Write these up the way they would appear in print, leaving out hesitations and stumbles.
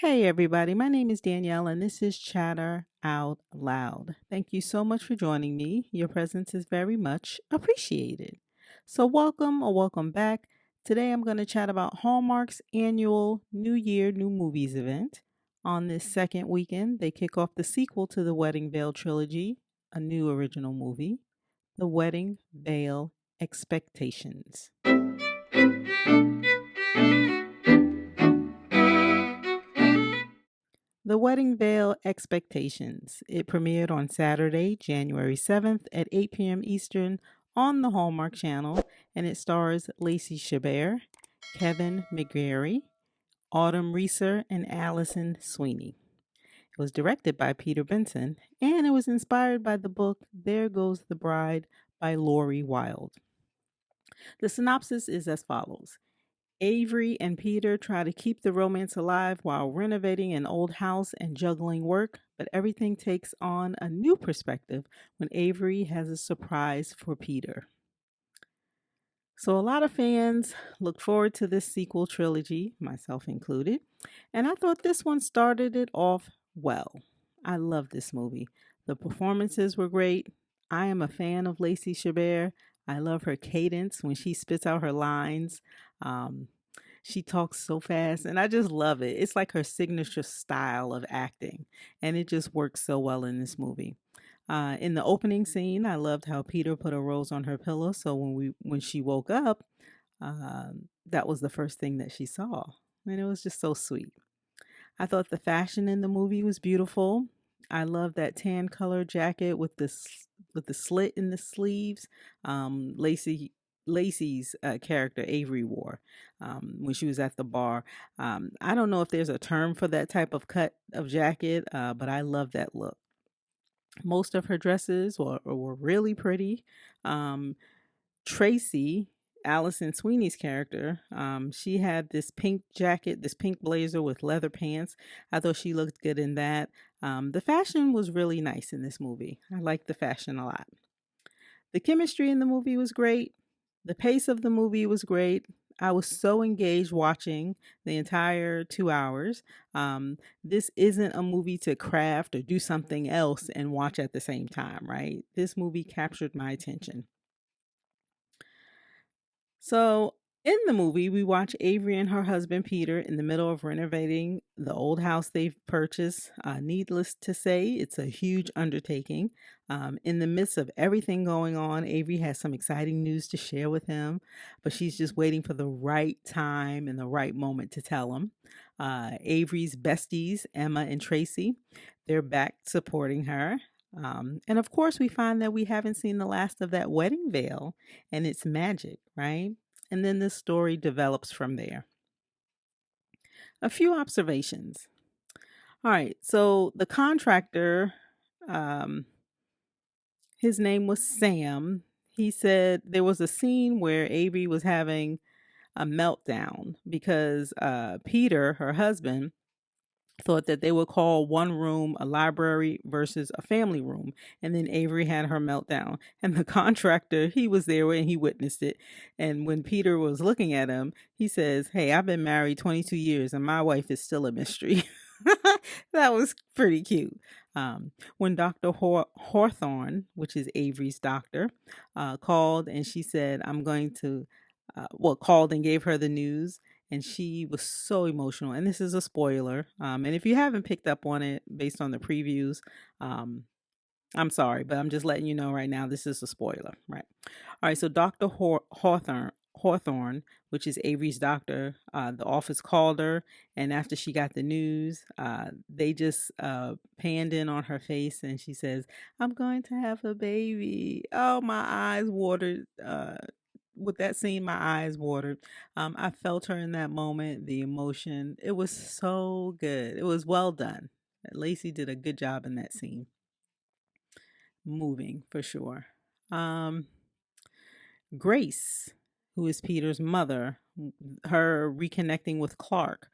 Hey, everybody. My name is Danielle, and this is Chatter Out Loud. Thank you so much for joining me. Your presence is very much appreciated. So, welcome or welcome back. Today, I'm going to chat about Hallmark's annual New Year, New Movies event. On this second weekend, they kick off the sequel to the Wedding Veil trilogy, a new original movie, The Wedding Veil Expectations. The Wedding Veil Expectations. It premiered on Saturday, January 7th at 8 p.m. Eastern on the Hallmark Channel, and it stars Lacey Chabert, Kevin McGarry, Autumn Reeser, and Alison Sweeney. It was directed by Peter Benson, and it was inspired by the book There Goes the Bride by Lori Wilde. The synopsis is as follows. Avery and Peter try to keep the romance alive while renovating an old house and juggling work, but everything takes on a new perspective when Avery has a surprise for Peter. So, a lot of fans look forward to this sequel trilogy, myself included, and I thought this one started it off well. I love this movie. The performances were great. I am a fan of Lacey Chabert. I love her cadence when she spits out her lines. Um, she talks so fast, and I just love it. It's like her signature style of acting, and it just works so well in this movie. In the opening scene, I loved how Peter put a rose on her pillow, so when she woke up, that was the first thing that she saw, and it was just so sweet. I thought the fashion in the movie was beautiful. I love that tan color jacket with the slit in the sleeves. Lacey's character Avery wore when she was at the bar. I don't know if there's a term for that type of cut of jacket, but I love that look. Most of her dresses were really pretty. Um, Tracy, Alison Sweeney's character, she had this pink jacket, this pink blazer with leather pants. I thought she looked good in that. The fashion was really nice in this movie. I liked the fashion a lot. The chemistry in the movie was great. The pace of the movie was great. I was so engaged watching the entire 2 hours. This isn't a movie to craft or do something else and watch at the same time, right? This movie captured my attention. So, in the movie, we watch Avery and her husband Peter in the middle of renovating the old house they've purchased. Needless to say, it's a huge undertaking. In the midst of everything going on, Avery has some exciting news to share with him, but she's just waiting for the right time and the right moment to tell him. Avery's besties, Emma and Tracy, they're back supporting her. And of course, we find that we haven't seen the last of that wedding veil and its magic, right? And then the story develops from there. A few observations. All right, so the contractor, um, his name was Sam. He said there was a scene where Avery was having a meltdown because Peter, her husband, thought that they would call one room a library versus a family room. And then Avery had her meltdown. And the contractor, he was there and he witnessed it. And when Peter was looking at him, he says, "Hey, I've been married 22 years and my wife is still a mystery." That was pretty cute. When Dr. Hawthorne, which is Avery's doctor, called and she said, I'm going to, called and gave her the news, and she was so emotional. And this is a spoiler. And if you haven't picked up on it based on the previews, um, I'm sorry, but I'm just letting you know right now this is a spoiler, right? All right, so Dr. Hawthorne, which is Avery's doctor, the office called her, and after she got the news, they just panned in on her face, and she says, "I'm going to have a baby." Oh, my eyes watered. With that scene, my eyes watered. I felt her in that moment, the emotion. It was so good. It was well done. Lacey did a good job in that scene. Moving for sure. Um, Grace, who is Peter's mother, her reconnecting with Clark.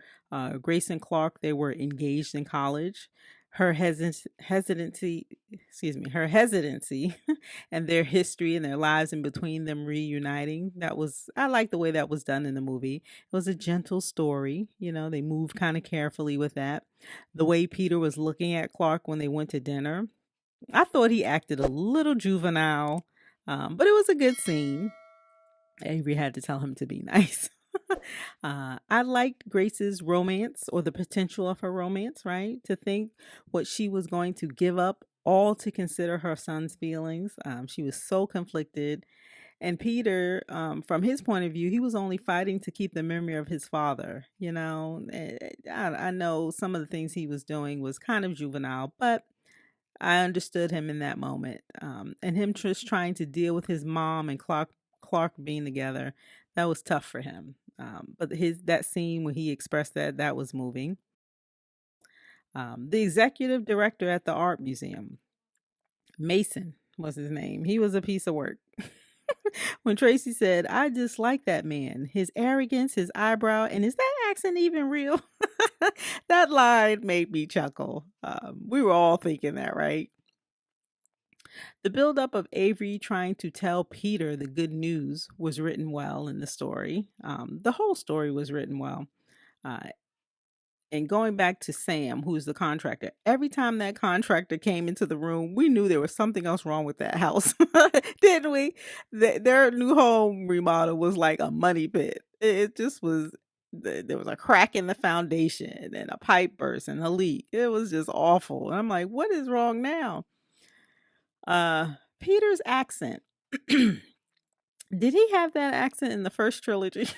Grace and Clark, they were engaged in college. her hesitancy and their history and their lives in between them reuniting. I like the way that was done in the movie. It was a gentle story. They moved kind of carefully with that. The way Peter was looking at Clark when they went to dinner, I thought he acted a little juvenile, but it was a good scene. Avery had to tell him to be nice. I liked Grace's romance, or the potential of her romance, right? To think what she was going to give up all to consider her son's feelings. She was so conflicted. And Peter, from his point of view, he was only fighting to keep the memory of his father. I know some of the things he was doing was kind of juvenile, but I understood him in that moment. And him just trying to deal with his mom and Clark being together, that was tough for him. But that scene when he expressed that was moving. The executive director at the art museum, Mason was his name. He was a piece of work. When Tracy said, "I just like that man, his arrogance, his eyebrow, and is that accent even real?" That line made me chuckle. We were all thinking that, right? The buildup of Avery trying to tell Peter the good news was written well in the story. The whole story was written well. Uh, and going back to Sam, who's the contractor, every time that contractor came into the room, we knew there was something else wrong with that house, didn't we? Their new home remodel was like a money pit. It just was. There was a crack in the foundation and a pipe burst and a leak. It was just awful. And I'm like, what is wrong now? Peter's accent. Did he have that accent in the first trilogy?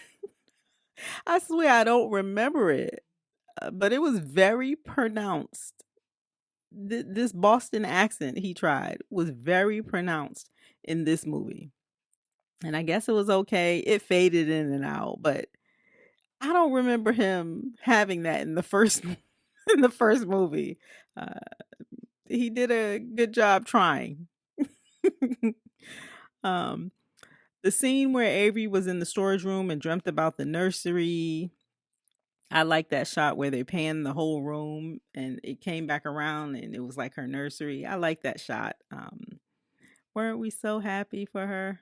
I swear I don't remember it, but it was very pronounced. This Boston accent he tried was very pronounced in this movie. And I guess it was okay. It faded in and out, but I don't remember him having that in the first in the first movie. He did a good job trying. The scene where Avery was in the storage room and dreamt about the nursery. I like that shot where they panned the whole room and it came back around and it was like her nursery. I like that shot. Weren't we so happy for her?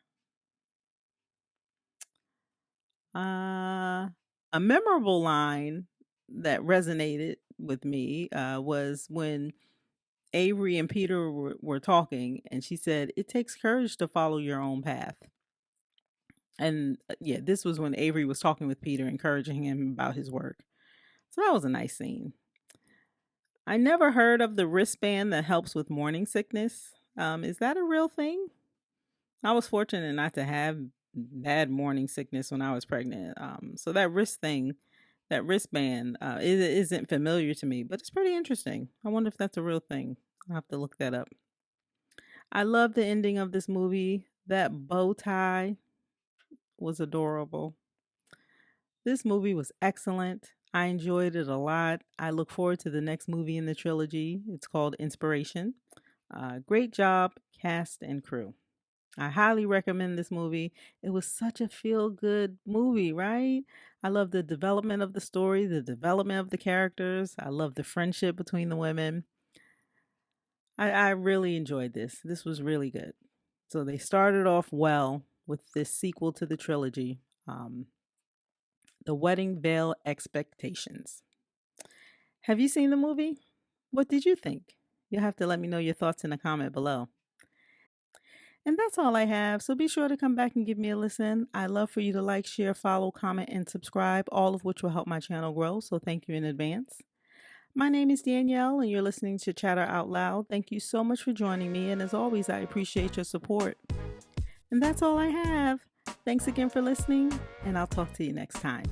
A memorable line that resonated with me was when Avery and Peter were talking and she said, "It takes courage to follow your own path." And yeah, this was when Avery was talking with Peter, encouraging him about his work. So that was a nice scene. I never heard of the wristband that helps with morning sickness. Is that a real thing? I was fortunate not to have bad morning sickness when I was pregnant. So that wristband, isn't familiar to me, but it's pretty interesting. I wonder if that's a real thing. I'll have to look that up. I love the ending of this movie. That bow tie was adorable. This movie was excellent. I enjoyed it a lot. I look forward to the next movie in the trilogy. It's called Inspiration. Great job, cast and crew. I highly recommend this movie. It was such a feel-good movie, right? I love the development of the story, the development of the characters. I love the friendship between the women. I really enjoyed this. This was really good. So they started off well with this sequel to the trilogy, The Wedding Veil Expectations. Have you seen the movie? What did you think? You'll have to let me know your thoughts in a comment below. And that's all I have, so be sure to come back and give me a listen. I love for you to like, share, follow, comment, and subscribe, all of which will help my channel grow, so thank you in advance. My name is Danielle, and you're listening to Chatter Out Loud. Thank you so much for joining me, and as always, I appreciate your support. And that's all I have. Thanks again for listening, and I'll talk to you next time.